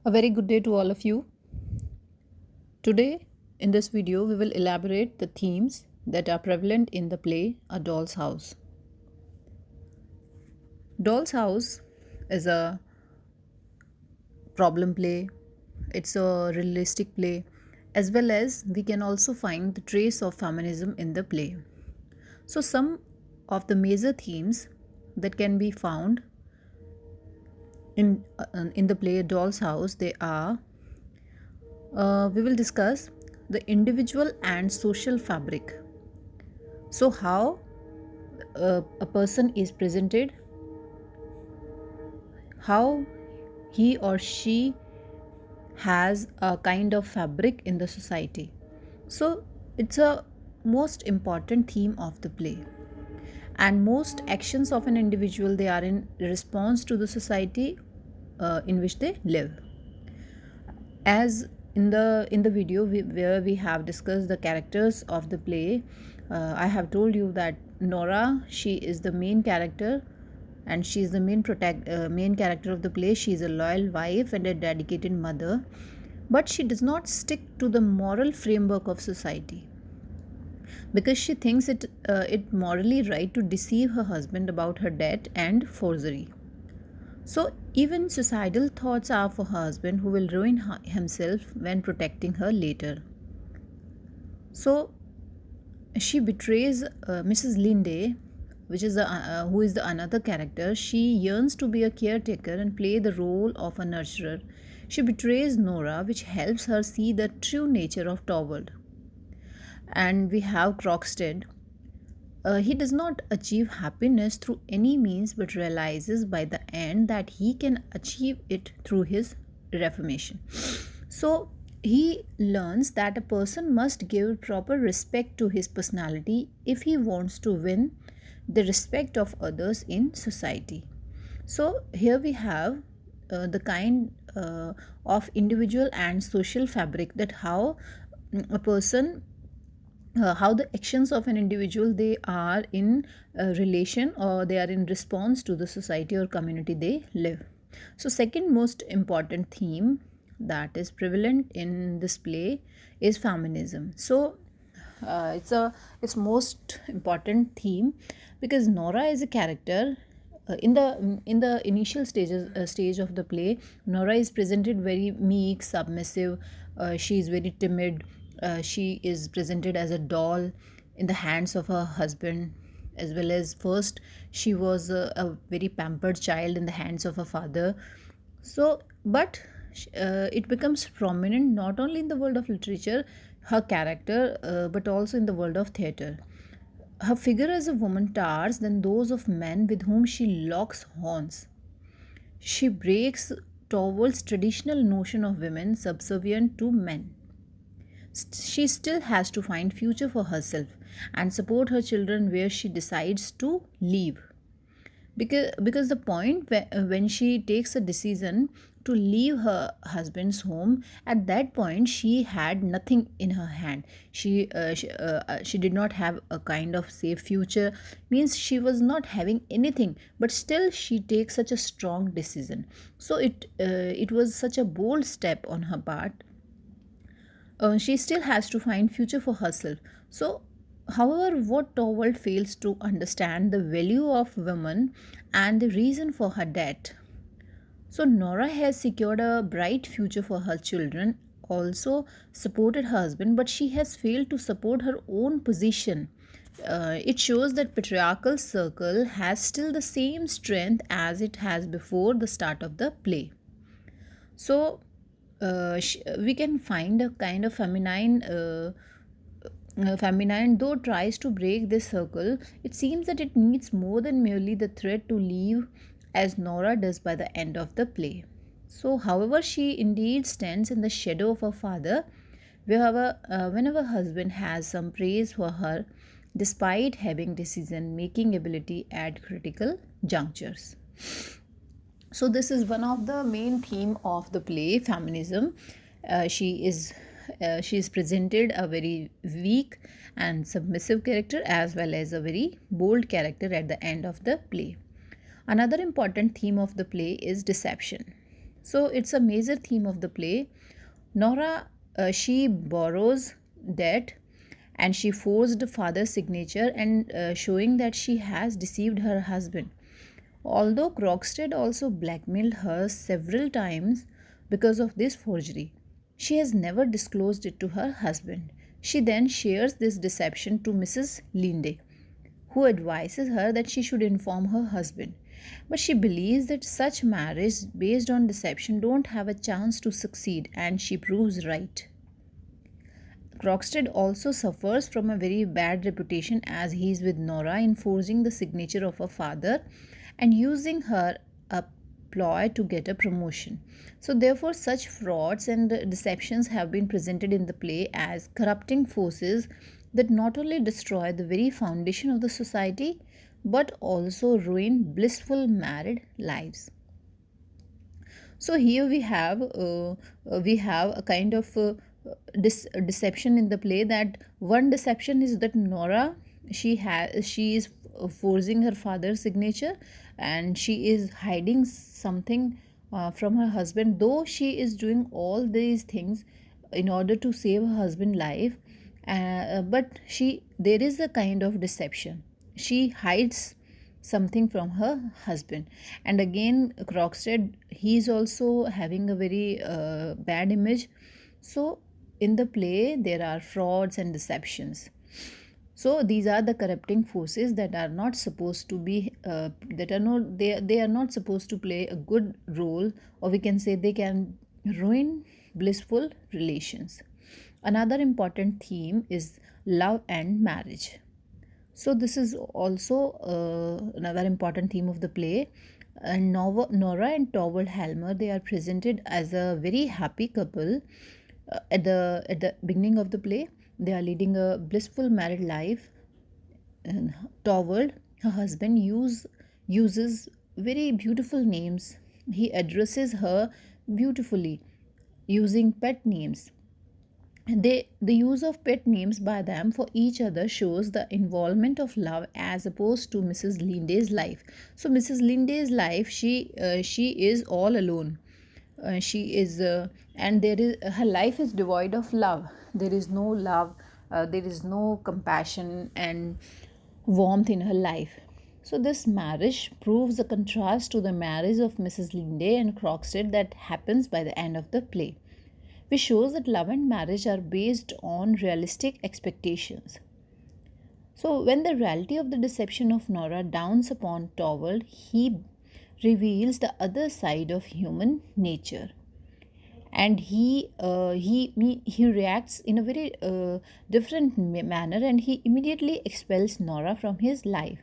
A very good day to all of you. Today, in this video, we will elaborate the themes that are prevalent in the play A Doll's House. Doll's House is a problem play, it's a realistic play, as well as we can also find the trace of feminism in the play. So, some of the major themes that can be found in the play A Doll's House, they are we will discuss the individual and social fabric. So, how a person is presented, how he or she has a kind of fabric in the society. So, it's a most important theme of the play. And most actions of an individual, they are in response to the society in which they live. As in the video where we have discussed the characters of the play, I have told you that Nora, she is the main character, and she is the main character of the play. She is a loyal wife and a dedicated mother, but she does not stick to the moral framework of society because she thinks it morally right to deceive her husband about her debt and forgery. So, even suicidal thoughts are for her husband, who will ruin himself when protecting her later. So, she betrays Mrs. Linde, who is the another character. She yearns to be a caretaker and play the role of a nurturer. She betrays Nora, which helps her see the true nature of Torvald. And we have Crockstead. He does not achieve happiness through any means but realizes by the end that he can achieve it through his reformation. So he learns that a person must give proper respect to his personality if he wants to win the respect of others in society. So here we have the kind of individual and social fabric, that how a person how the actions of an individual, they are in relation, or they are in response to the society or community they live. So second most important theme that is prevalent in this play is feminism. So it's most important theme because Nora is a character in the initial stage of the play. Nora is presented very meek, submissive. She is very timid. She is presented as a doll in the hands of her husband, as well as first she was a very pampered child in the hands of her father. So, but it becomes prominent not only in the world of literature, her character, but also in the world of theatre. Her figure as a woman towers than those of men with whom she locks horns. She breaks Torvald's traditional notion of women subservient to men. She still has to find future for herself and support her children where she decides to leave. Because the point when she takes a decision to leave her husband's home, at that point she had nothing in her hand. She did not have a kind of safe future, means she was not having anything, but still she takes such a strong decision. So it was such a bold step on her part. She still has to find future for herself. So, however, what Torvald fails to understand the value of women and the reason for her death. So, Nora has secured a bright future for her children, also supported her husband, but she has failed to support her own position. It shows that patriarchal circle has still the same strength as it has before the start of the play. So we can find a kind of feminine though tries to break this circle. It seems that it needs more than merely the threat to leave, as Nora does by the end of the play. So however, she indeed stands in the shadow of her father whenever husband has some praise for her, despite having decision making ability at critical junctures. So this is one of the main theme of the play, feminism. She is presented a very weak and submissive character, as well as a very bold character at the end of the play. Another important theme of the play is deception. So it's a major theme of the play. Nora, she borrows debt and she forged father's signature and showing that she has deceived her husband. Although Krogstad also blackmailed her several times because of this forgery, she has never disclosed it to her husband. She then shares this deception to Mrs. Linde, who advises her that she should inform her husband. But she believes that such marriage based on deception don't have a chance to succeed, and she proves right. Krogstad also suffers from a very bad reputation as he is with Nora in forging the signature of her father and using her a ploy to get a promotion. So, therefore, such frauds and deceptions have been presented in the play as corrupting forces that not only destroy the very foundation of the society but also ruin blissful married lives. So here we have a kind of deception in the play. That one deception is that Nora, she is forcing her father's signature and she is hiding something from her husband, though she is doing all these things in order to save her husband's life. But there is a kind of deception. She hides something from her husband. And again, Krogstad, he is also having a very bad image. So in the play there are frauds and deceptions. So these are the corrupting forces that are not supposed to be that are not they are not supposed to play a good role, or we can say they can ruin blissful relations. Another important theme is love and marriage. So this is also another important theme of the play. And Nora and Torvald Helmer, they are presented as a very happy couple at the beginning of the play. They are leading a blissful married life, and Torvald, her husband, uses very beautiful names. He addresses her beautifully using pet names. The use of pet names by them for each other shows the involvement of love as opposed to Mrs. Linde's life. So Mrs. Linde's life, she is all alone. She is and there is her life is devoid of love. There is no love. There is no compassion and warmth in her life. So this marriage proves a contrast to the marriage of Mrs. Linde and Krogstad that happens by the end of the play, which shows that love and marriage are based on realistic expectations. So, when the reality of the deception of Nora dawns upon Torvald, he reveals the other side of human nature, and he reacts in a very different manner, and he immediately expels Nora from his life,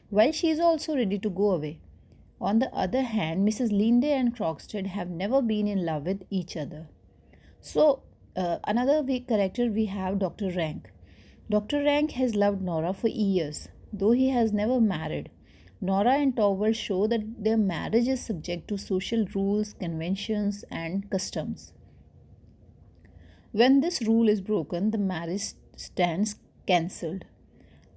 while she is also ready to go away. On the other hand, Mrs. Linde and Krogstad have never been in love with each other. So, another character we have Dr. Rank. Dr. Rank has loved Nora for years, though he has never married. Nora and Torvald show that their marriage is subject to social rules, conventions, and customs. When this rule is broken, the marriage stands cancelled.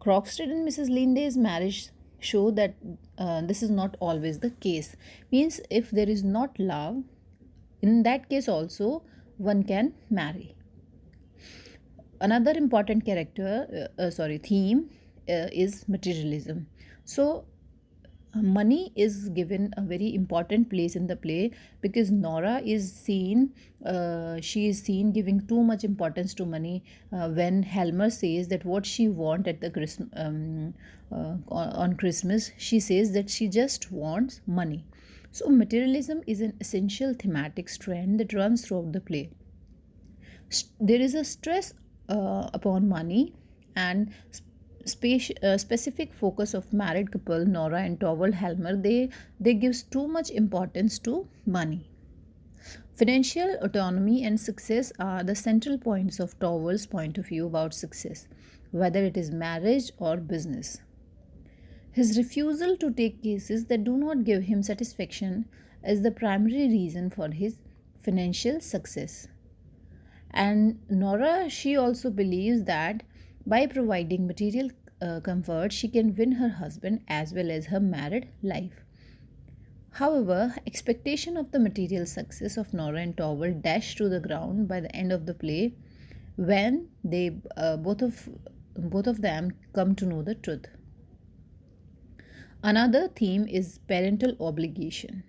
Krogstad and Mrs. Linde's marriage show that this is not always the case. Means if there is not love, in that case also one can marry. Another important theme is materialism. So money is given a very important place in the play, because Nora is seen she is seen giving too much importance to money. When Helmer says that what she want at the on Christmas, she says that she just wants money. So materialism is an essential thematic strand that runs throughout the play. There is a stress upon money, and specific focus of married couple Nora and Torvald Helmer. They gives too much importance to money. Financial autonomy and success are the central points of Torvald's point of view about success, whether it is marriage or business. His refusal to take cases that do not give him satisfaction is the primary reason for his financial success. And Nora, she also believes that by providing material comfort, she can win her husband as well as her married life. However, expectation of the material success of Nora and Towel dash to the ground by the end of the play when they both of them come to know the truth. Another theme is parental obligation.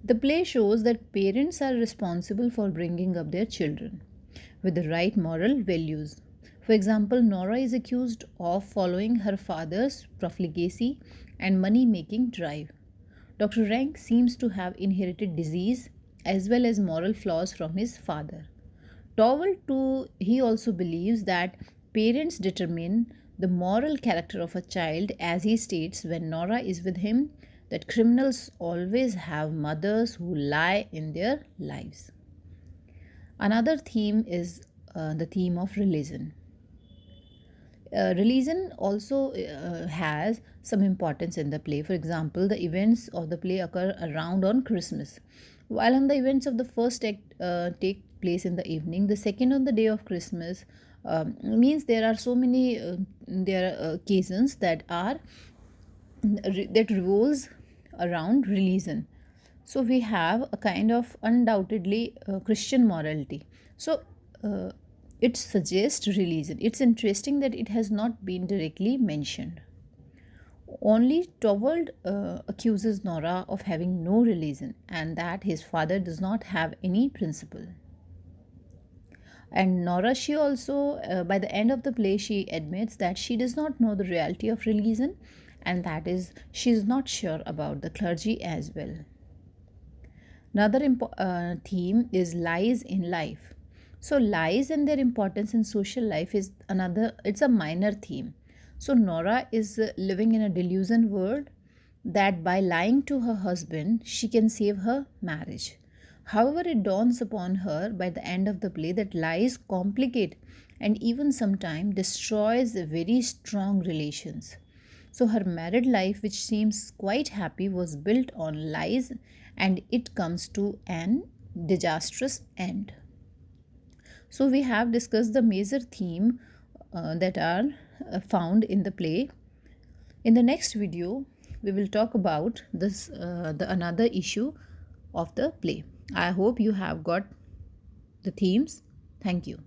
The play shows that parents are responsible for bringing up their children with the right moral values. For example, Nora is accused of following her father's profligacy and money making drive. Dr. Rank seems to have inherited disease as well as moral flaws from his father. Towell, too, he also believes that parents determine the moral character of a child, as he states when Nora is with him that criminals always have mothers who lie in their lives. Another theme is the theme of religion. Religion also has some importance in the play. For example, the events of the play occur around on Christmas. While on the events of the first act take place in the evening, the second on the day of Christmas means there are so many there are occasions that are that revolves around religion. So we have a kind of undoubtedly Christian morality. So uh, it suggests religion. It's interesting that it has not been directly mentioned. Only Towold accuses Nora of having no religion and that his father does not have any principle. And Nora, she also, by the end of the play, she admits that she does not know the reality of religion, and that is, she is not sure about the clergy as well. Another theme is lies in life. So lies and their importance in social life is another. It's a minor theme. So Nora is living in a delusion world that by lying to her husband she can save her marriage. However, it dawns upon her by the end of the play that lies complicate and even sometimes destroys very strong relations. So her married life, which seems quite happy, was built on lies and it comes to an disastrous end. So we have discussed the major theme that are found in the play. In the next video, we will talk about the another issue of the play. I hope you have got the themes. Thank you.